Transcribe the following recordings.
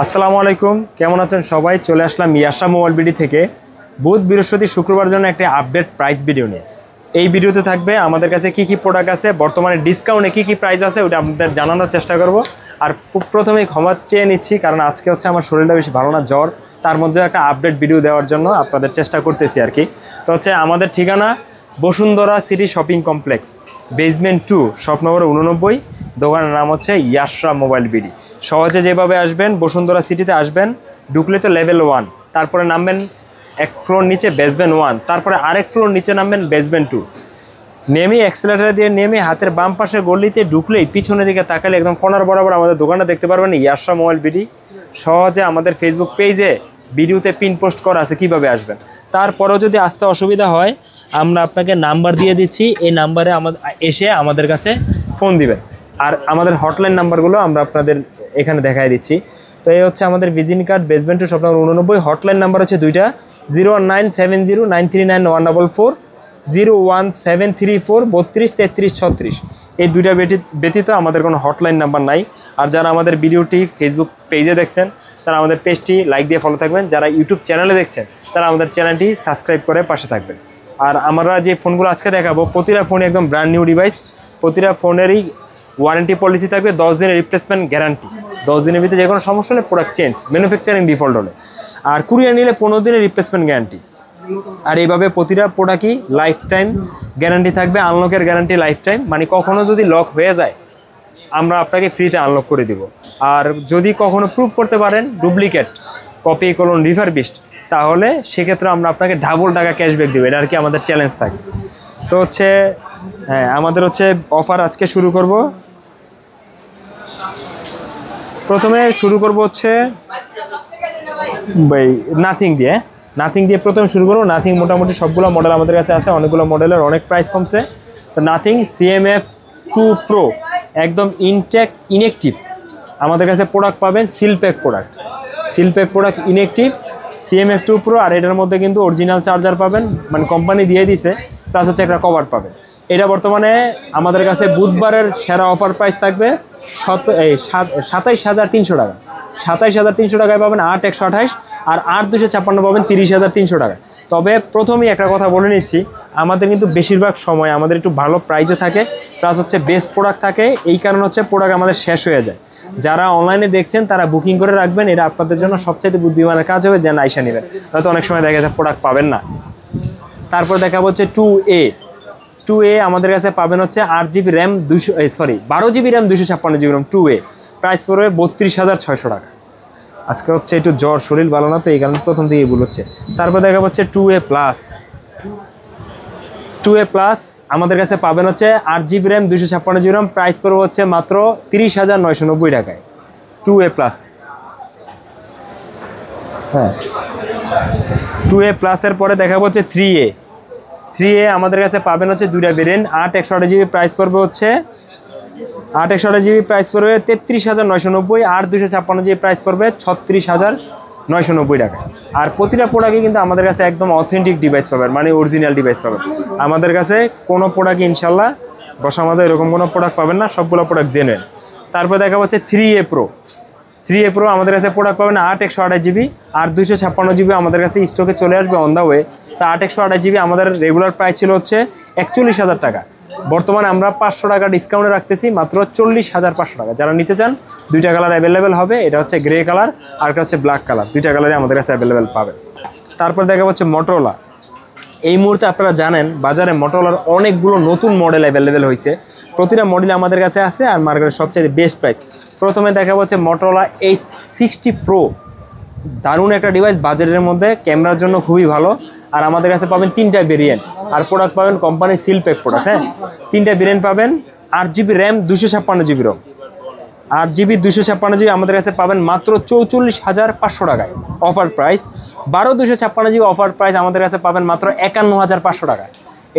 আসসালামু আলাইকুম, কেমন আছেন সবাই? চলে আসলাম ইয়াশা মোবাইল বিডি থেকে বুধ বৃহস্পতি শুক্রবার জন্য একটা আপডেট প্রাইস ভিডিও নিয়ে। এই ভিডিওতে থাকবে আমাদের কাছে কি কি প্রোডাক্ট আছে, বর্তমানে ডিসকাউন্টে কি কি প্রাইস আছে ওটা আপনাদের জানানোর চেষ্টা করব। আর প্রথমেই ক্ষমা চেয়ে নিচ্ছি, কারণ আজকে হচ্ছে আমার শরীরটা বেশি ভালো না, জ্বর, তার মধ্যে একটা আপডেট ভিডিও দেওয়ার জন্য আপনাদের চেষ্টা করতেছি আর কি। তো হচ্ছে আমাদের ঠিকানা Bashundhara city shopping complex, basement 2, shop number 89। দোকানের নাম হচ্ছে ইয়াশা মোবাইল বিডি। সহজে যেভাবে আসবেন, বসুন্ধরা সিটিতে আসবেন, ঢুকলে তো লেভেল 1, তারপরে নামবেন এক ফ্লোর নিচে বেসমেন্ট 1, তারপরে আরেক ফ্লোর নিচে নামবেন বেসমেন্ট 2। নেমে অ্যাক্সেলেটার দিয়ে নেমে হাতের বাম পাশের গলিতে ঢুকলেই পিছনের দিকে তাকালে একদম কর্নার বরাবর আমাদের দোকানটা দেখতে পারবেন, ইয়াশা মোবাইল বিডি। সহজে আমাদের ফেসবুক পেজে ভিডিওতে পিন পোস্ট করা আছে কীভাবে আসবেন। তারপরেও যদি আসতে অসুবিধা হয়, আমরা আপনাকে নাম্বার দিয়ে দিচ্ছি, এই নাম্বারে এসে আমাদের কাছে ফোন দিবেন। আর আমাদের হটলাইন নাম্বারগুলো আমরা আপনাদের এখানে দেখাই দিচ্ছি। তো এই হচ্ছে আমাদের visiting card, basement 2, shop number 89। Hotline number হচ্ছে দুইটা, 01970939444, 01734323336। এই দুইটা ব্যতীত আমাদের কোনো হটলাইন নাম্বার নাই। আর যারা আমাদের ভিডিওটি ফেসবুক পেজে দেখছেন তারা আমাদের পেজটি লাইক দিয়ে ফলো থাকবেন, যারা ইউটিউব চ্যানেলে দেখছেন তারা আমাদের চ্যানেলটি সাবস্ক্রাইব করে পাশে থাকবেন। আর আমরা যে ফোনগুলো আজকে দেখাবো, প্রতিটা ফোনে একদম ব্র্যান্ড নিউ ডিভাইস, প্রতিটা ফোনেরই ওয়ারেন্টি পলিসি থাকবে, 10 দিনের রিপ্লেসমেন্ট গ্যারান্টি। 10 দিনের ভিতরে যে কোনো সমস্যা হলে প্রোডাক্ট চেঞ্জ, ম্যানুফ্যাকচারিং ডিফল্ট হলে। আর কুরিয়ার নিলে 15 দিনের রিপ্লেসমেন্ট গ্যারান্টি। আর এইভাবে প্রতিটা প্রোডাক্টই লাইফ টাইম গ্যারান্টি থাকবে, আনলকের গ্যারান্টি লাইফ টাইম, মানে কখনও যদি লক হয়ে যায় আমরা আপনাকে ফ্রিতে আনলক করে দিব। আর যদি কখনো প্রুভ করতে পারেন ডুপ্লিকেট কপি কলন রিফারবিশড, তাহলে সেক্ষেত্রে আমরা আপনাকে ডাবল টাকা ক্যাশব্যাক দেবো। এটা আর কি আমাদের চ্যালেঞ্জ থাকে। তো হচ্ছে হ্যাঁ, আমাদের হচ্ছে অফার আজকে শুরু করব। প্রথমে শুরু করব হচ্ছে নাথিং দিয়ে প্রথমে শুরু করবো। নাথিং মোটামুটি সবগুলো মডেল আমাদের কাছে আছে, অনেকগুলো মডেলের অনেক প্রাইস কমছে। তো নাথিং CMF2 Pro একদম ইনঅ্যাক্টিভ আমাদের কাছে প্রোডাক্ট পাবেন, seal pack product inactive CMF2 Pro। আর এটার মধ্যে কিন্তু অরিজিনাল চার্জার পাবেন, মানে কোম্পানি দিয়ে দিছে, প্লাস হচ্ছে একটা কভার পাবেন। এটা বর্তমানে আমাদের কাছে বুধবারের সেরা অফার প্রাইস থাকবে 27,300 টাকা। 27,300 টাকায় পাবেন 8/128, আর 8/256 পাবেন 30,300 টাকা। তবে প্রথমেই একটা কথা বলে নিচ্ছি, আমাদের কিন্তু বেশিরভাগ সময় আমাদের একটু ভালো প্রাইসে থাকে, প্লাস হচ্ছে বেস্ট প্রোডাক্ট থাকে। এই কারণে হচ্ছে প্রোডাক্ট আমাদের শেষ হয়ে যায়। যারা অনলাইনে দেখছেন তারা বুকিং করে রাখবেন, এটা আপনাদের জন্য সবচেয়ে বুদ্ধিমানের কাজ হবে, যে আইসা নেবেন, হয়তো অনেক সময় দেখা যায় প্রোডাক্ট পাবেন না। তারপর দেখা হচ্ছে 2A আমাদের কাছে পাবেন হচ্ছে 8GB RAM 12GB RAM 256GB RAM 2A, price পড়বে 32,600 টাকা। আজকে হচ্ছে একটু জ্বর, শরীর ভালো না, তো এই কারণে প্রথম দিকে ভুল হচ্ছে। তারপর দেখা হচ্ছে 2A প্লাস আমাদের কাছে পাবেন হচ্ছে 8GB RAM 256GB RAM, price পড়বে হচ্ছে মাত্র 30,990 টাকায় 2A প্লাস। হ্যাঁ, 2A প্লাসের পরে দেখা হচ্ছে 3A আমাদের কাছে পাবেন হচ্ছে দুইটা ভেরিয়েন্ট, 8/128GB, প্রাইস পড়বে হচ্ছে 8/128GB প্রাইস পড়বে 33,990, আর 256GB প্রাইস পড়বে 36,990 টাকা। আর প্রতিটা প্রোডাক্টই কিন্তু আমাদের কাছে একদম অথেন্টিক ডিভাইস পাবেন, মানে অরিজিনাল ডিভাইস পাবেন। আমাদের কাছে কোনো প্রোডাক্ট ইনশাল্লাহ বসা মাঝে এরকম কোনো প্রোডাক্ট পাবেন না, সবগুলো প্রোডাক্ট জেনুইন। তারপর দেখা হচ্ছে 3A Pro আমাদের কাছে প্রোডাক্ট পাবেন 8/128GB, আর 256GB আমাদের কাছে স্টকে চলে আসবে অন দ্য ওয়ে। তা 8/128GB আমাদের রেগুলার প্রাইস ছিল হচ্ছে 41,000 টাকা। বর্তমানে আমরা 500 টাকা ডিসকাউন্টে রাখতেছি মাত্র 40,500 টাকা। যারা নিতে চান, দুইটা কালার অ্যাভেলেবেল হবে, এটা হচ্ছে গ্রে কালার আর একটা হচ্ছে ব্ল্যাক কালার, দুইটা কালারে আমাদের কাছে অ্যাভেলেবেল পাবেন। তারপর দেখা হচ্ছে মোটরোলা। এই মুহূর্তে আপনারা জানেন বাজারে মোটরোলার অনেকগুলো নতুন মডেল অ্যাভেলেবেল হয়েছে, প্রতিটা মডেল আমাদের কাছে আছে, আর মার্কেটের সবচেয়ে বেস্ট প্রাইস। প্রথমে দেখা হচ্ছে মোটরোলা H60 Pro, দারুণ একটা ডিভাইস, বাজেটের মধ্যে, ক্যামেরার জন্য খুবই ভালো। আর আমাদের কাছে পাবেন 3টা ভেরিয়েন্ট, আর প্রোডাক্ট পাবেন কোম্পানির সিলপ্যাক প্রোডাক্ট। হ্যাঁ, 3টা ভেরিয়েন্ট পাবেন, 8GB RAM 256GB ROM, 8GB 256GB আমাদের কাছে পাবেন মাত্র 44,500 টাকায় offer price. 12/256GB offer price আমাদের কাছে পাবেন মাত্র 51,500 টাকা।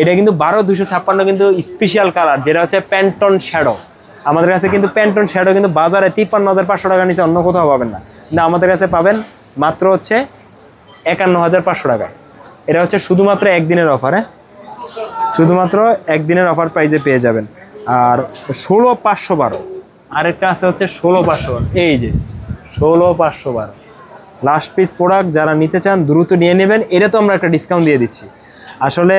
এটা কিন্তু 12/256 কিন্তু স্পেশাল কালার, যেটা হচ্ছে প্যান্টন শ্যাডো। আমাদের কাছে কিন্তু প্যান্টন শ্যাডো কিন্তু বাজারে 53,500 টাকা নিচে অন্য কোথাও পাবেন না, না আমাদের কাছে পাবেন মাত্র হচ্ছে 51,500 টাকায়। এটা হচ্ছে শুধুমাত্র একদিনের অফার, হ্যাঁ, শুধুমাত্র একদিনের অফার প্রাইসে পেয়ে যাবেন। আর 16,512 আরেকটা আছে হচ্ছে 16,512, এই যে 16,512 লাস্ট পিস প্রোডাক্ট। যারা নিতে চান দ্রুত নিয়ে নেবেন। এটা তো আমরা একটা ডিসকাউন্ট দিয়ে দিচ্ছি। আসলে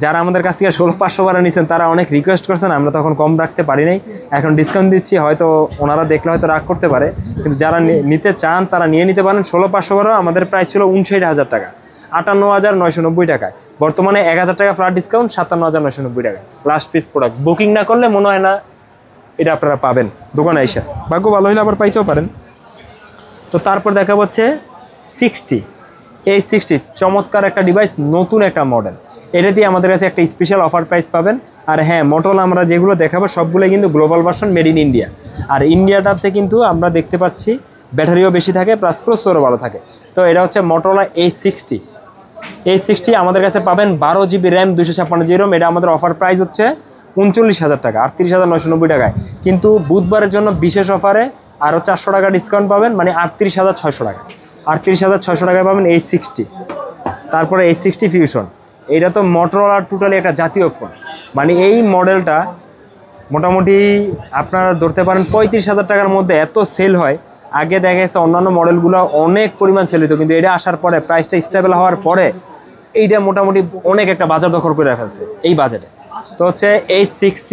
যারা আমাদের কাছ থেকে 16,512 নিচ্ছেন তারা অনেক রিকোয়েস্ট করছেন, আমরা তখন কম রাখতে পারি নাই, এখন ডিসকাউন্ট দিচ্ছি। হয়তো ওনারা দেখলে হয়তো রাগ করতে পারে, কিন্তু যারা নিতে চান তারা নিয়ে নিতে পারেন। 16,512 আমাদের প্রাইস ছিল 59,000 টাকা, 58,990 টাকায়। বর্তমানে 1,000 টাকা ফ্ল্যাট ডিসকাউন্ট, 57,990 টাকা লাস্ট পিস প্রোডাক্ট। বুকিং না করলে মনে হয় না এটা আপনারা পাবেন দোকানে এসে, ভাগ্য ভালো হলে আবার পাইতেও পারেন। তো তারপর দেখা হচ্ছে 60, এই 60 চমৎকার একটা ডিভাইস, নতুন একটা মডেল। এটা দিয়ে আমাদের কাছে একটা স্পেশাল অফার প্রাইস পাবেন। আর হ্যাঁ, Motorola আমরা যেগুলো দেখাবো সবগুলো কিন্তু global version, made in India. আর ইন্ডিয়াটাতে কিন্তু আমরা দেখতে পাচ্ছি ব্যাটারিও বেশি থাকে, প্লাস প্রসেসরও ভালো থাকে। তো এটা হচ্ছে Motorola A60 আমাদের কাছে পাবেন 12 GB র্যাম, 256 GB ROM। এটা আমাদের অফার প্রাইস হচ্ছে 39,000 টাকা, 38,990 টাকায়। কিন্তু বুধবারের জন্য বিশেষ অফারে আরও 400 টাকা ডিসকাউন্ট পাবেন, মানে 38,600 টাকা, 38,600 টাকায় পাবেন A60। তারপরে A60 ফিউশন, এটা তো Motorola টোটালি একটা জাতীয় ফোন। মানে এই মডেলটা মোটামুটি আপনারা ধরতে পারেন 35,000 টাকার মধ্যে এত সেল হয়। আগে দেখা গেছে অন্যান্য মডেলগুলো অনেক পরিমাণ সেল হতো, কিন্তু এটা আসার পরে প্রাইসটা স্টেবল হওয়ার পরে এইটা মোটামুটি অনেক একটা বাজার দখল করে ফেলছে এই বাজেটে। তো হচ্ছে A60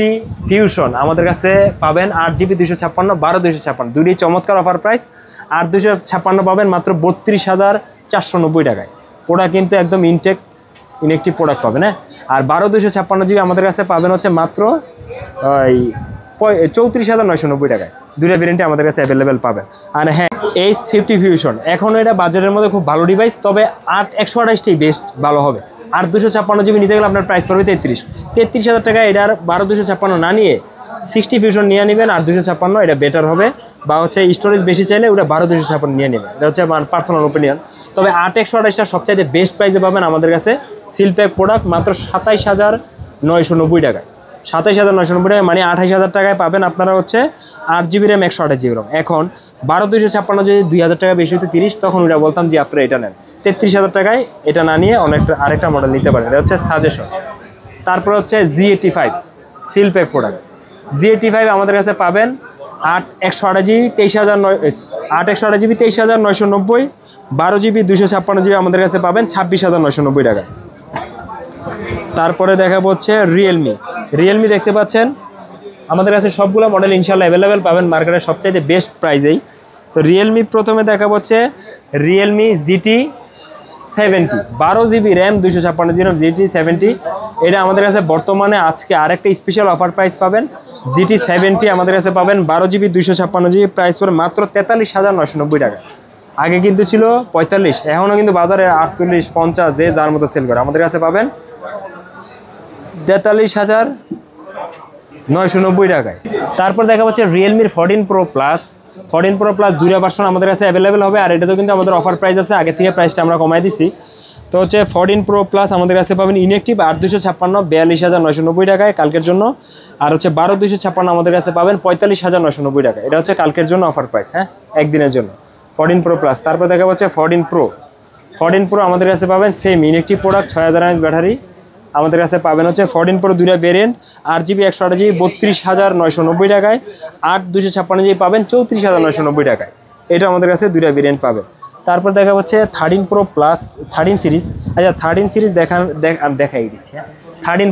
ফিউশন আমাদের কাছে পাবেন 8 GB 256, 12 256, দুটি চমৎকার অফার প্রাইস। 8 256 পাবেন মাত্র 32,490 টাকায়। ওটা কিন্তু একদম ইনএক্টিভ প্রোডাক্ট পাবেন। হ্যাঁ, আর 12 256 GB আমাদের কাছে পাবেন হচ্ছে মাত্র ওই 34,990 টাকায়। দুটো ভেরিয়েন্টে আমাদের কাছে অ্যাভেলেবেল পাবেন। আর হ্যাঁ, H50 ফিউশন এখনও এটা বাজারের মধ্যে খুব ভালো ডিভাইস, তবে 128টাই বেস্ট ভালো হবে। আর 256 GB নিতে গেলে আপনার প্রাইস পড়বে 33,000 টাকা। এটার 12 256 না নিয়ে 60 ফিউশন নিয়ে নেবেন, আর 256 এটা বেটার হবে। বা হচ্ছে স্টোরেজ বেশি চাইলে ওটা 12 256 নিয়ে নেবেন, এটা হচ্ছে আমার পার্সোনাল ওপিনিয়ন। তবে 8/128টা সবচাইতে বেস্ট প্রাইসে পাবেন আমাদের কাছে সিলপ্যাক প্রোডাক্ট মাত্র 27,990 টাকায়। 27,990 টাকায়, মানে 28,000 টাকায় পাবেন আপনারা হচ্ছে 8 GB র্যাম, 128 GB ROM। এখন 12 256 যদি 2,000 টাকা বেশি হতো 30, তখন ওটা বলতাম যে আপনারা এটা নেন। 33,000 টাকায় এটা না নিয়ে আরেকটা মডেল নিতে পারেন, এটা হচ্ছে সাজেশন। তারপর হচ্ছে G85 সিলপ্যাক প্রোডাক্ট। G85 আমাদের কাছে পাবেন 8/128 GB 23,990, 12 GB 256 GB আমাদের কাছে পাবেন 26,990 টাকা। তারপরে দেখাবো হচ্ছে রিয়েলমি দেখতে পাচ্ছেন আমাদের কাছে সবগুলো মডেল ইনশাল্লাহ অ্যাভেলেবেল পাবেন মার্কেটের সবচাইতে বেস্ট প্রাইসেই। তো রিয়েলমি প্রথমে দেখাবো হচ্ছে Realme GT70, 12 GB RAM, 256 GB GT70। এটা আমাদের কাছে বর্তমানে আজকে আরেকটা স্পেশাল অফার প্রাইস পাবেন। GT70 আমাদের কাছে পাবেন 12 GB 256 GB, প্রাইস পড়ে মাত্র 43,990 টাকা। আগে কিন্তু ছিল 45, এখনও কিন্তু বাজারে 48, 50 যে যার মতো সেল করে। আমাদের কাছে পাবেন 43,990 টাকায়। তারপর দেখা হচ্ছে রিয়েলমির 14 Pro Plus দুইটা ভার্সন আমাদের কাছে অ্যাভেলেবেল হবে। আর এটাতেও কিন্তু আমাদের অফার প্রাইস আছে, আগে থেকে প্রাইসটা আমরা কমাই দিচ্ছি। তো হচ্ছে 14 Pro Plus আমাদের কাছে পাবেন ইনএক্টিভ 8 256, 42,990 টাকায় কালকের জন্য। আর হচ্ছে 12 256 আমাদের কাছে পাবেন 45,990 টাকা। এটা হচ্ছে কালকের জন্য অফার প্রাইস, হ্যাঁ, একদিনের জন্য 14 Pro Plus। তারপর দেখা হচ্ছে 14 Pro আমাদের কাছে পাবেন same inactive product, 6,000 mAh battery. আমাদের কাছে পাবেন হচ্ছে 14 Pro দুইটা ভেরিয়েন্ট, 8 GB 128 GB 32,990 টাকায়। 8 256 GB পাবেন 34,990 টাকায়। এটা আমাদের কাছে দুইটা ভেরিয়েন্ট পাবেন। তারপর দেখা হচ্ছে 13 Pro Plus 13 সিরিজ। আচ্ছা, 13 সিরিজ দেখাই দিচ্ছি। 13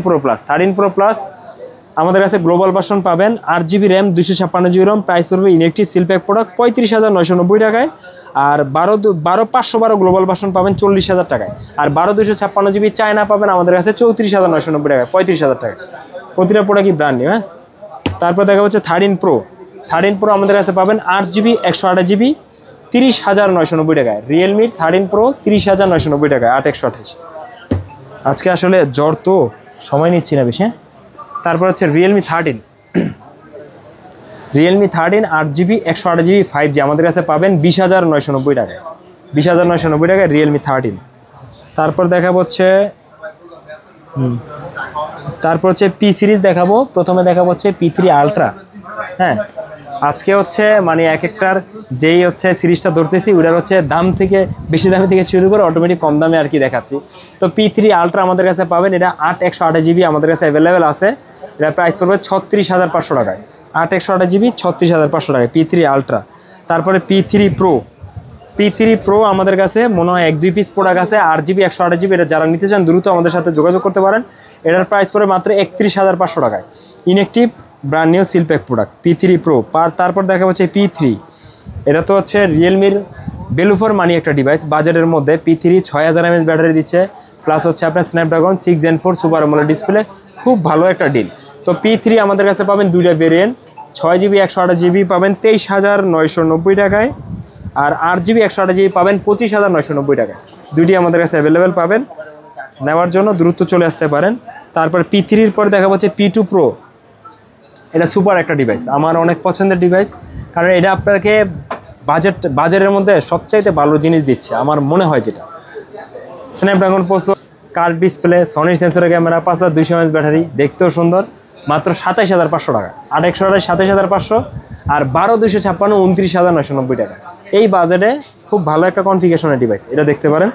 Pro Plus আমাদের কাছে গ্লোবাল ভার্সন পাবেন 8 GB RAM, 256 GB ROM, price করবে ইনএক্টিভ সিলপ্যাক প্রোডাক্ট 35,990 টাকায়। আর 12 গ্লোবাল ভার্সন পাবেন 40,000 টাকায়। আর 12 256 GB চায়না পাবেন আমাদের কাছে 34,990 টাকায়, 35,000 টাকায়। প্রতিটা প্রোডাক্ট কি ব্র্যান্ড নিউ। হ্যাঁ, তারপর দেখা হচ্ছে 13 Pro আমাদের কাছে পাবেন 8 GB 128 GB 30,990 টাকায়। রিয়েলমির 13 Pro 30,990 টাকায়, 8/128। আজকে আসলে জ্বর তো সময় নিচ্ছি না বেশি। তারপর হচ্ছে রিয়েলমি 13 8 GB 128 GB 5G আমাদের কাছে পাবেন 20,990 টাকায়, 20,990 টাকায় রিয়েলমি 13। তারপর দেখাবো হচ্ছে পি সিরিজ দেখাবো। প্রথমে দেখাবো হচ্ছে P3 Ultra। হ্যাঁ, আজকে হচ্ছে মানে এক একটার যেই হচ্ছে সিরিজটা ধরতেছি ওটার হচ্ছে দাম থেকে বেশি দামে থেকে শুরু করে অটোমেটিক কম দামে আর কি দেখাচ্ছি। তো P3 Ultra আমাদের কাছে পাবেন, এটা 8/128 GB আমাদের কাছে অ্যাভেলেবেল আছে। এটা প্রাইস পড়বে 36,500 টাকায়, 8/128 GB 36,500 টাকায় P3 Ultra। তারপরে P3 Pro আমাদের কাছে মনে হয় 1-2 পিস প্রোডাক্ট আছে 8GB 128GB। এটা যারা নিতে চান দ্রুত আমাদের সাথে যোগাযোগ করতে পারেন। এটার প্রাইস পড়ে মাত্র 31,500 টাকায়। Inactive brand new seal pack product P3 Pro। তারপর দেখা হচ্ছে P3, এটা তো হচ্ছে রিয়েলমির ভ্যালু ফর মানি একটা ডিভাইস বাজেটের মধ্যে। P3 6000 mAh ব্যাটারি দিচ্ছে, প্লাস হচ্ছে আপনার Snapdragon 6 Gen 4 super AMOLED display, খুব ভালো একটা ডিল। তো P3 আমাদের কাছে পাবেন দুইটা ভেরিয়েন্ট, 6GB 128GB পাবেন 23,990 টাকায়, আর 8GB 128GB পাবেন 25,990 টাকায়। দুইটি আমাদের কাছে অ্যাভেলেবেল পাবেন, নেওয়ার জন্য দ্রুত চলে আসতে পারেন। তারপর P3-র পরে দেখা হচ্ছে P2 Pro। এটা সুপার একটা ডিভাইস, আমার অনেক পছন্দের ডিভাইস, কারণ এটা আপনাকে বাজারের মধ্যে সবচাইতে ভালো জিনিস দিচ্ছে আমার মনে হয়। যেটা স্ন্যাপড্রাগন প্রসেসর, কার্ভ ডিসপ্লে, সনির সেন্সরের ক্যামেরা, 5200 mAh ব্যাটারি, দেখতেও সুন্দর, মাত্র 27,500 টাকা। 8/128 27,500, আর 12/256 29,990 টাকা। এই বাজেটে খুব ভালো একটা কনফিগারেশনের ডিভাইস, এটা দেখতে পারেন।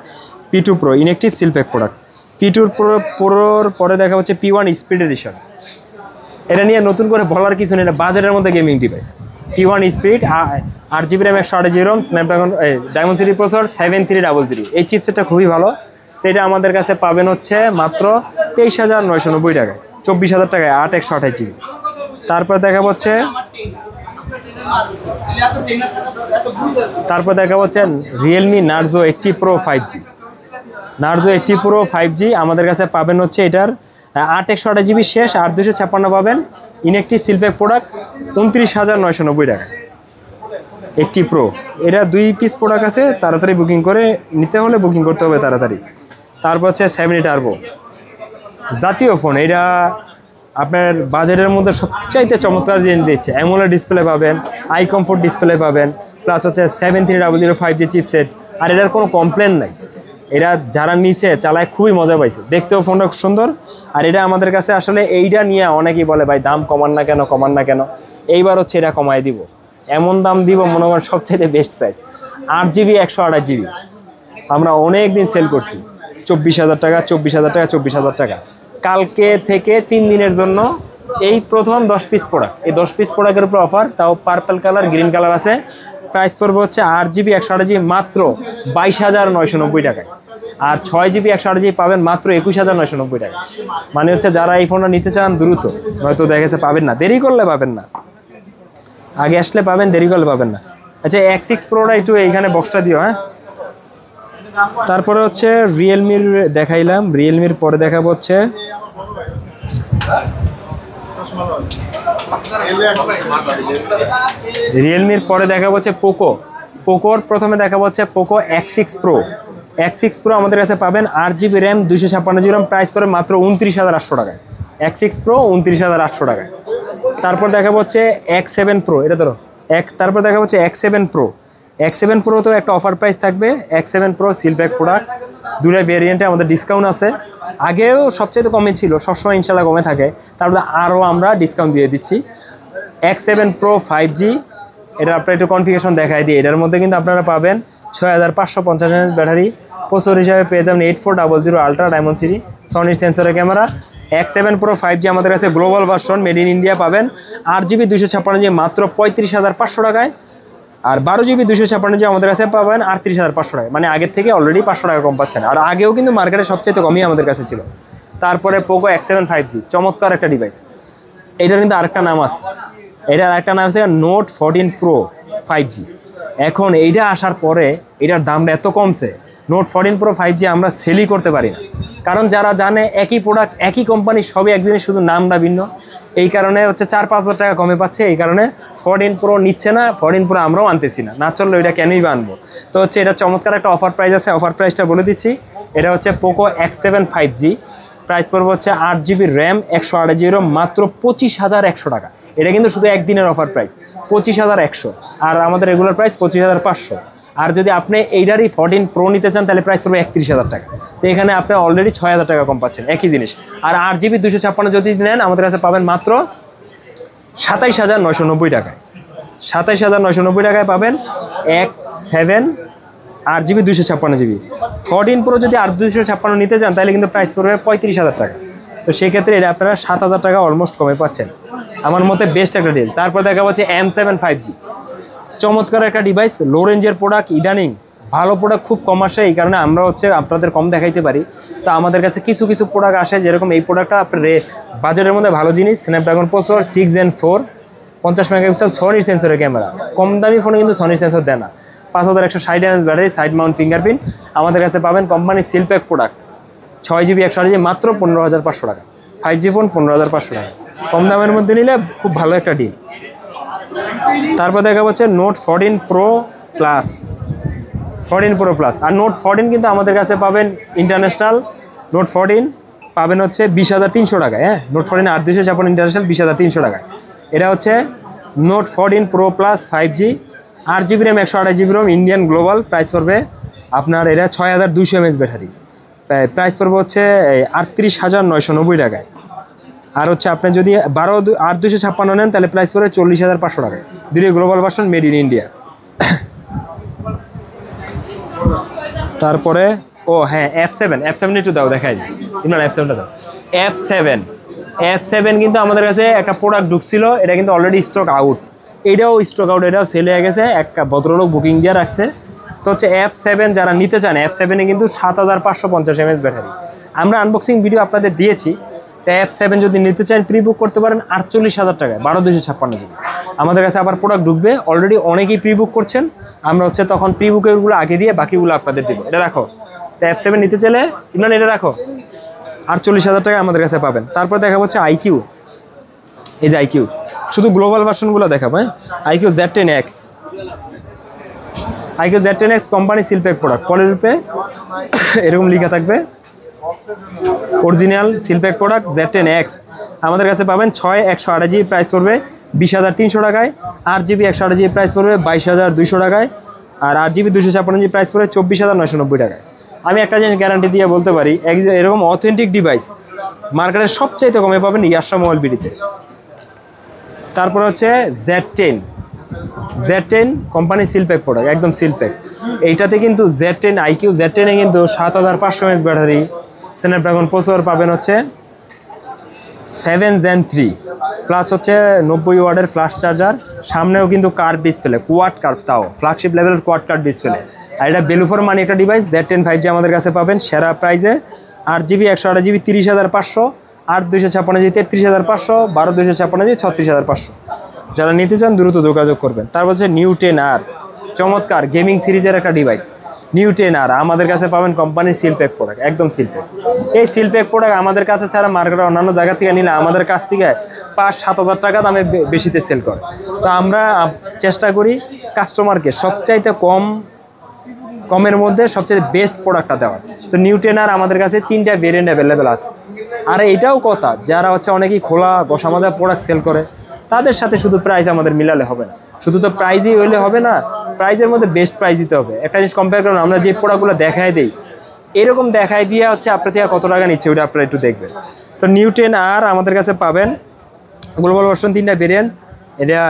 P2 Pro inactive seal pack product. P2 Proর পরে দেখা হচ্ছে P1 স্পিড এডিশন। এটা নিয়ে নতুন করে বলার কিছু নেই, এটা বাজেটের মধ্যে gaming device. P1 speed 8GB RAM 128GB ROM, Snapdragon ডায়মন্ডসিটি processor 7300। এই চিপসেটটা খুবই ভালো। তো এটা আমাদের কাছে পাবেন হচ্ছে মাত্র 23,990 টাকায়, 24,000 টাকায় 8/128GB। তারপর দেখা হচ্ছে Realme Narzo 80 Pro 5G। Narzo 80 Pro 5G আমাদের কাছে পাবেন হচ্ছে এটার 8/128GB শেষ, 8/256 পাবেন। ইনঅ্যাকটিভ সিলপ্যাক প্রোডাক্ট 29,990 টাকা। 80 Pro, এটা 2 পিস প্রোডাক্ট আছে, তাড়াতাড়ি বুকিং করে নিতে হলে বুকিং করতে হবে তাড়াতাড়ি। তারপর হচ্ছে 70 Turbo জাতীয় ফোন, এটা আপনার বাজারের মধ্যে সবচাইতে চমৎকার জিনিস দিচ্ছে। অ্যামোলেড ডিসপ্লে পাবেন, আই কমফোর্ট ডিসপ্লে পাবেন, প্লাস হচ্ছে 7300 5G চিপসেট, আর এটার কোনো কমপ্লেন নাই। এটা যারা নিচে চালায় খুবই মজা পাইছে, দেখতেও ফোনটা সুন্দর। আর এটা আমাদের কাছে আসলে এইটা নিয়ে অনেকেই বলে ভাই দাম কমান না কেন। এইবার হচ্ছে এটা কমায় দিব, এমন দাম দিব মনে করেন সবচাইতে বেস্ট প্রাইস। 8GB 128GB আমরা অনেক দিন সেল করছি 24,000 টাকা, 24,000 টাকা, 24,000 টাকা। কালকে থেকে 3 দিনের জন্য এই প্রথম 10 পিস প্রোডাক্ট, এই 10 পিস প্রোডাক্টের উপর অফার, তাও পার্পল কালার, গ্রিন কালার আছে। প্রাইস পড়বে হচ্ছে 8GB 128GB মাত্র 22,990 টাকায়, আর 6GB 128GB পাবেন মাত্র 21,990 টাকা। মানে হচ্ছে যারা এই ফোনটা নিতে চান দ্রুত, নয়তো দেখা গেছে পাবেন না, দেরি করলে পাবেন না। আগে আসলে পাবেন, দেরি করলে পাবেন না। আচ্ছা X6 Proটা একটু এইখানে বক্সটা দিও। হ্যাঁ, তারপরে হচ্ছে রিয়েলমির দেখাইলাম, রিয়েলমির পরে দেখাবো হচ্ছে পোকোর প্রথমে দেখাবো হচ্ছে Poco X6 Pro। X6 Pro আমাদের কাছে পাবেন 8GB RAM 256GB ROM, price পড়ে মাত্র 29,800 টাকায়। X6 Pro 29,800 টাকায়। তারপর দেখাবো হচ্ছে X7 Pro, এটা ধরো তারপর দেখাবো হচ্ছে X7 Pro তো একটা অফার প্রাইস থাকবে। X7 Pro সিলপ্যাক প্রোডাক্ট, দুটো ভেরিয়েন্টে আমাদের ডিসকাউন্ট আছে। আগেও সবচেয়ে কমে ছিল, সবসময় ইনশাল্লাহ কমে থাকে, তারপরে আরও আমরা ডিসকাউন্ট দিয়ে দিচ্ছি। X7 Pro 5G, এটা আপনার একটু কনফিগারেশন দেখাই দিই। এটার মধ্যে কিন্তু আপনারা পাবেন 6550 mAh ব্যাটারি, প্রসেসর হিসাবে পেয়ে যাবেন 8400 আলট্রা ডায়মন্ডসিটি, সনির সেন্সরের ক্যামেরা। X7 Pro 5G আমাদের কাছে global version, made in India পাবেন 8GB 256GB মাত্র 35,500 টাকায়, আর 12GB 256GB আমাদের কাছে পাবেন 38,500 টাকায়। মানে আগের থেকে অলরেডি 500 টাকা কম পাচ্ছেন, আর আগেও কিন্তু মার্কেটে সবচেয়ে কমই আমাদের কাছে ছিল। তারপরে পোকো X7 5G, চমৎকার একটা ডিভাইস। এটার কিন্তু আরেকটা নাম আছে, এটার আরেকটা নাম আছে Note 14 Pro 5G। এখন এইটা আসার পরে এটার দামটা এত কমছে, Note 14 Pro 5G আমরা সেলই করতে পারি না, কারণ যারা জানে একই প্রোডাক্ট একই কোম্পানি সবই এক জিনিস, শুধু নামটা ভিন্ন। এই কারণে হচ্ছে 4-5 টাকা কমে পাচ্ছে, এই কারণে 14 Pro নিচ্ছে না। 14 Pro আমরাও আনতেছি না, না চললে ওইটা কেনই বা আনবো। তো হচ্ছে এটা চমৎকার একটা অফার প্রাইস আছে, অফার প্রাইসটা বলে দিচ্ছি। এটা হচ্ছে পোকো X7 5G, প্রাইস পড়বে হচ্ছে 8GB RAM 128GB ROM মাত্র 25,100 টাকা। এটা কিন্তু শুধু একদিনের অফার প্রাইস 25,100, আর আমাদের রেগুলার প্রাইস 25,500। আর যদি আপনি এইটারই 14 Pro নিতে চান তাহলে প্রাইস পড়বে 31,000 টাকা। তো এখানে আপনি অলরেডি 6,000 টাকা কম পাচ্ছেন, একই জিনিস। আর 8GB 256 যদি নেন আমাদের কাছে পাবেন মাত্র 27,990 টাকায়। 27,990 টাকায় পাবেন X7 8GB 256GB। 14 Pro যদি 8/256 নিতে চান তাহলে কিন্তু প্রাইস পড়বে 35,000 টাকা। তো সেক্ষেত্রে এটা আপনারা 7,000 টাকা অলমোস্ট কমে পাচ্ছেন, আমার মতে বেস্ট একটা ডিল। তারপর দেখা হচ্ছে M7 5G। চমৎকার একটা ডিভাইস, লো রেঞ্জের প্রোডাক্ট, ইদানিং ভালো প্রোডাক্ট খুব কম আসে, এই কারণে আমরা হচ্ছে আপনাদের কম দেখাইতে পারি। তো আমাদের কাছে কিছু কিছু প্রোডাক্ট আসে, যেরকম এই প্রোডাক্টটা আপনার বাজারের মধ্যে ভালো জিনিস, স্ন্যাপড্রাগন প্রসেসর 6 Gen 4, 50 মেগাপিক্সেল সনির সেন্সরের ক্যামেরা। কম দামি ফোনে কিন্তু সনির সেন্সর দেয় না। 5160 mAh battery, side Mount fingerprint. আমাদের কাছে পাবেন কোম্পানির সিলপ্যাক প্রোডাক্ট, 6GB 128GB মাত্র 15,500 টাকা। 5G ফোন 15,500 টাকা, কম দামের মধ্যে নিলে খুব ভালো একটা ডিল। তারপর দেখা হচ্ছে note 14 Pro plus, 14 Pro plus. আর নোট 14 কিন্তু আমাদের কাছে পাবেন ইন্টারন্যাশনাল নোট 14 পাবেন হচ্ছে 20,300 টাকায়। হ্যাঁ, নোট 14 8256 ইন্টারন্যাশনাল 20,300 টাকায়। এটা হচ্ছে note 14 Pro plus 5G, 8GB RAM 128GB ROM, Indian global. Price পড়বে আপনার এটা 6200 mAh ব্যাটারি। প্রাইস পড়বে হচ্ছে 38,990 টাকায়। আর হচ্ছে আপনি যদি 12/8 নেন তাহলে প্রাইস পড়বে 40,500 টাকায়। দুটোই global version, made in India. তারপরে হ্যাঁ, F7 একটু দাও, দেখাই ইমরান, F7টা দাও। F7 কিন্তু আমাদের কাছে একটা প্রোডাক্ট ঢুকছিল, এটা কিন্তু অলরেডি স্টক আউট। এটাও স্টক আউট, এটাও সেল হয়ে গেছে, একটা ভদ্রলোক বুকিং দিয়ে রাখছে। তো হচ্ছে F7 যারা নিতে চান, F7-এ কিন্তু 7,550 mAh ব্যাটারি। আমরা আনবক্সিং ভিডিও আপনাদের দিয়েছি। তো F7 যদি নিতে চান প্রি বুক করতে পারেন 48,000 টাকায়, 12,256GB। আমাদের কাছে আবার প্রোডাক্ট ঢুকবে, অলরেডি অনেকেই প্রি বুক করছেন। আমরা হচ্ছে তখন প্রি বুকেরগুলো আগে দিয়ে বাকিগুলো আপনাদের দেবো। এটা রাখো। তো F7 নিতে চাইলে ইমরান এটা রাখো, 48,000 টাকায় আমাদের কাছে পাবেন। তারপর দেখা হচ্ছে IQ, এই যে IQ, শুধু গ্লোবাল ভার্সনগুলো দেখাবো। হ্যাঁ, IQ Z10X, IQ Z10X company seal pack product, পরের রূপে এরকম লেখা থাকবে, অরিজিনাল সিলপ্যাক প্রোডাক্ট Z10X। আমাদের কাছে পাবেন 6/128GB, প্রাইস পড়বে 20,300 টাকায়। 8GB 128GB প্রাইস পড়বে 22,200 টাকায়। আর 8GB 256GB প্রাইস পড়বে 24,990 টাকায়। আমি একটা জিনিস গ্যারান্টি দিয়ে বলতে পারি, এরকম অথেন্টিক ডিভাইস মার্কেটের সবচাইতে কমে পাবেন ইয়াশা মোবাইল বিডিতে। তারপর হচ্ছে Z10 কোম্পানি সিলপ্যাক প্রোডাক্ট, একদম সিলপ্যাক। এইটাতে কিন্তু Z10 IQ Z10-এ কিন্তু 7,500 mAh ব্যাটারি, স্ন্যাপড্রাগন প্রসেসর পাবেন হচ্ছে 7 Gen 3 প্লাস হচ্ছে 90 ওয়াটের ফ্ল্যাশ চার্জার। সামনেও কিন্তু কার্ভ ডিসপ্লে, কোয়াড কার্ভ, তাও ফ্ল্যাগশিপ লেভেলের কোয়াড কার্ভ ডিসপ্লে। আর এটা ভ্যালু ফর মানি একটা ডিভাইস। Z10 5G আমাদের কাছে পাবেন সেরা প্রাইসে, 8GB 128GB 30,500, 8/256GB 33,500, 12/256GB 36,500। যারা নিতে চান দ্রুত যোগাযোগ করবেন। তারপর হচ্ছে New 10R, চমৎকার গেমিং সিরিজের একটা ডিভাইস। New 10R আমাদের কাছে পাবেন কোম্পানির সিলপ্যাক প্রোডাক্ট, একদম সিলপ্যাক। এই সিলপ্যাক প্রোডাক্ট আমাদের কাছে ছাড়া মার্কেটে অন্যান্য জায়গা থেকে নিলে আমাদের কাছ থেকে 5-7 হাজার টাকা দামে বেশিতে সেল করে। তো আমরা চেষ্টা করি কাস্টমারকে সবচাইতে কমের মধ্যে সবচেয়ে বেস্ট প্রোডাক্টটা দেওয়ার। তো New 10R আমাদের কাছে 3টা ভেরিয়েন্ট অ্যাভেলেবেল আছে। আর এটাও কথা, যারা হচ্ছে অনেকেই খোলা বসা মাজা প্রোডাক্ট সেল করে, তাদের সাথে শুধু প্রাইস আমাদের মিলালে হবে না। শুধু তো প্রাইজই হইলে হবে না, প্রাইজের মধ্যে বেস্ট প্রাইস দিতে হবে। একটা জিনিস কম্পেয়ার করুন, আমরা যে প্রোডাক্টগুলো দেখাই দিই, এরকম দেখাই দিয়ে হচ্ছে আপনার থেকে কত টাকা নিচ্ছে ওইটা আপনারা একটু দেখবেন। তো New 10R আমাদের কাছে পাবেন গ্লোবাল ভার্সন 3টা ভেরিয়েন্ট। এটা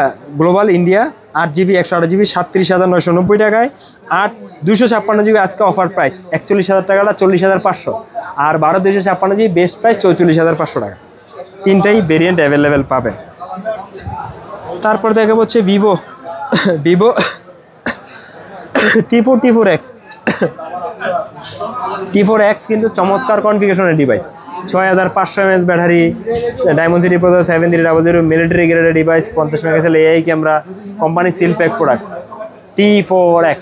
গ্লোবাল, ইন্ডিয়া, 8GB 128GB 37,990 টাকায়। 8/256GB আজকে অফার প্রাইস 41,000 টাকাটা 40,500, আর 12/256GB বেস্ট প্রাইস 44,500 টাকা। 3টাই ভেরিয়েন্ট অ্যাভেলেবেল পাবেন। তারপর দেখা হচ্ছে ভিভো T4X কিন্তু চমৎকার কনফিগারেশনের device. 6,500 mAh battery, diamond processor 7300, military গ্রেডের device, 50 megapixel AI camera, company seal pack product T4X।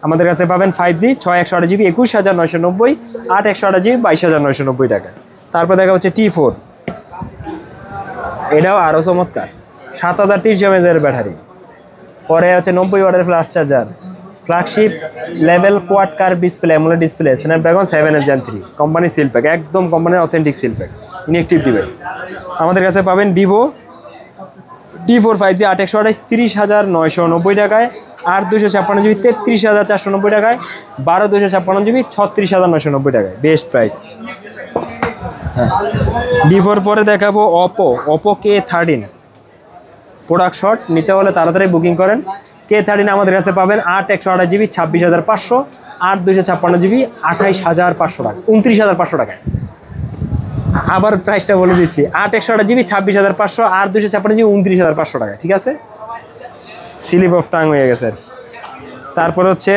আমাদের কাছে পাবেন 5G, 6/128GB 21,990, 8/128GB 22,990 টাকা। তারপর দেখা হচ্ছে T4, এটাও আরও চমৎকার, 7,300 mAh ব্যাটারি। পরে হচ্ছে 90 ওয়াটের flash charger, flagship level quad curve display, AMOLED display, Snapdragon 7 Gen 3 company seal pack, একদম কোম্পানির অথেন্টিক সিলপ্যাক, ইনঅ্যাক্টিভ ডিভাইস। আমাদের কাছে পাবেন ভিভো T4 5G 8/128 30,990 টাকায়, 8/256GB 33,490 টাকায়, 12/256GB 36,990 টাকায়, বেস্ট প্রাইস। হ্যাঁ, ভিভোর পরে দেখাবো Oppo K13 প্রোডাক্ট শর্ট। নিতে হলে তাড়াতাড়ি বুকিং করেন। K13 আমাদের কাছে পাবেন 8/128GB 26,500, 8/256GB 28,500 টাকা, 29,500 টাকায়। আবার প্রাইসটা বলে দিচ্ছি, 8/128GB 26,500, 8/256GB 29,500 টাকা, ঠিক আছে। স্লিপ অফ টাং হয়ে গেছে আর কি। তারপর হচ্ছে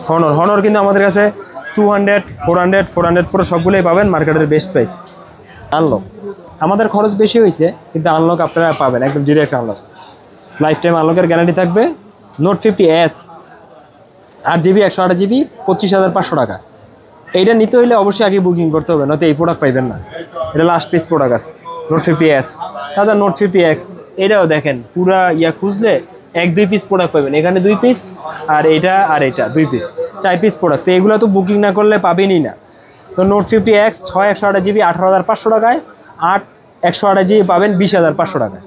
হনর। হনর কিন্তু আমাদের কাছে 200, 400, 400 পুরো সবগুলোই পাবেন মার্কেটের বেস্ট প্রাইস। আনলক আমাদের খরচ বেশি হয়েছে, কিন্তু আনলক আপনারা পাবেন একদম ডিরেক্ট আনলক, লাইফ টাইম আনলকের গ্যারান্টি থাকবে। নোট 50S 8GB 128GB 25,500 টাকা। এইটা নিতে হইলে অবশ্যই আগে বুকিং করতে হবে, নয়তো এই প্রোডাক্ট পাইবেন না। এটা লাস্ট পিস প্রোডাক্ট আছে নোট 50S। তাছাড়া নোট 50X এটাও দেখেন পুরা খুঁজলে 1-2 পিস প্রোডাক্ট পাবেন, এখানে 2 পিস আর এটা 2 পিস, 4 পিস প্রোডাক্ট। তো এগুলো তো বুকিং না করলে পাবেনই না। তো নোট 50X 6 128GB 18,500 টাকায়, 8 128GB পাবেন 20,500 টাকায়।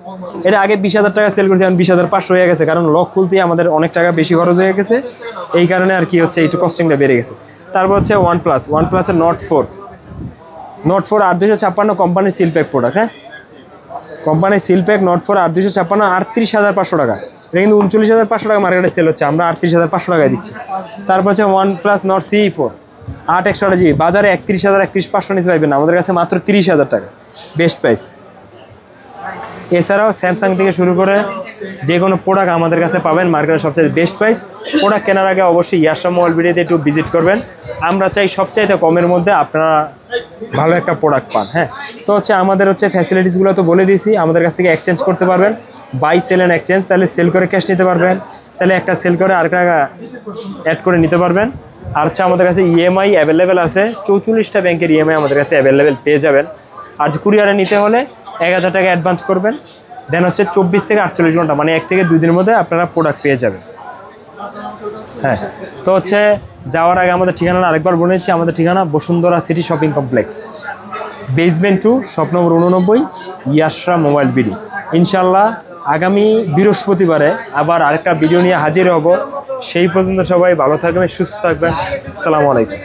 এটা আগে 20,000 টাকা সেল করছি, এখন 20,500 হয়ে গেছে, কারণ লক খুলতে আমাদের অনেক টাকা বেশি খরচ হয়ে গেছে, এই কারণে আর কি হচ্ছে একটু কস্টিংটা বেড়ে গেছে। তারপর হচ্ছে ওয়ানপ্লাসের নোট 4 8256 কোম্পানির সিলপ্যাক প্রোডাক্ট। হ্যাঁ, কোম্পানির সিলপ্যাক নোট 4 8256 38,500 টাকা। এটা কিন্তু 39,500 টাকা মার্কেটে সেল হচ্ছে, আমরা 38,500 টাকায় দিচ্ছি। তারপর হচ্ছে OnePlus Nord CE4 8 128GB, বাজারে 31,000 31,500 নিচে পাইবেন না, আমাদের কাছে মাত্র 30,000 টাকা, বেস্ট প্রাইস। এছাড়াও স্যামসাং থেকে শুরু করে যে কোনো প্রোডাক্ট আমাদের কাছে পাবেন মার্কেটের সবচেয়ে বেস্ট প্রাইস। প্রোডাক্ট কেনার আগে অবশ্যই ইয়াশা মোবাইল ভিডিওতে একটু ভিজিট করবেন, আমরা চাই সবচাইতে কমের মধ্যে আপনারা ভালো একটা প্রোডাক্ট পান। হ্যাঁ, তো হচ্ছে আমাদের হচ্ছে ফ্যাসিলিটিসগুলো তো বলে দিয়েছি, আমাদের কাছ থেকে এক্সচেঞ্জ করতে পারবেন, বাই সেল অ্যান্ড এক্সচেঞ্জ, তাহলে সেল করে ক্যাশ নিতে পারবেন, তাহলে একটা সেল করে আরেকটা অ্যাড করে নিতে পারবেন। আর হচ্ছে আমাদের কাছে ইএমআই অ্যাভেলেবেল আছে, 44টা ব্যাংকের ইএমআই আমাদের কাছে অ্যাভেলেবেল পেয়ে যাবেন। আর কুরিয়ারে নিতে হলে 1,000 টাকা অ্যাডভান্স করবেন, দেন হচ্ছে 24 থেকে 48 ঘন্টা মানে 1 থেকে 2 দিনের মধ্যে আপনারা প্রোডাক্ট পেয়ে যাবেন। হ্যাঁ, তো হচ্ছে যাওয়ার আগে আমাদের ঠিকানা আরেকবার বলেছি, আমাদের ঠিকানা Bashundhara city shopping complex, basement 2, shop number 89, Yasha mobile BD. ইনশাল্লাহ আগামী বৃহস্পতিবারে আবার আরেকটা ভিডিও নিয়ে হাজির হব। সেই পর্যন্ত সবাই ভালো থাকবেন, সুস্থ থাকবেন। আসসালামু আলাইকুম।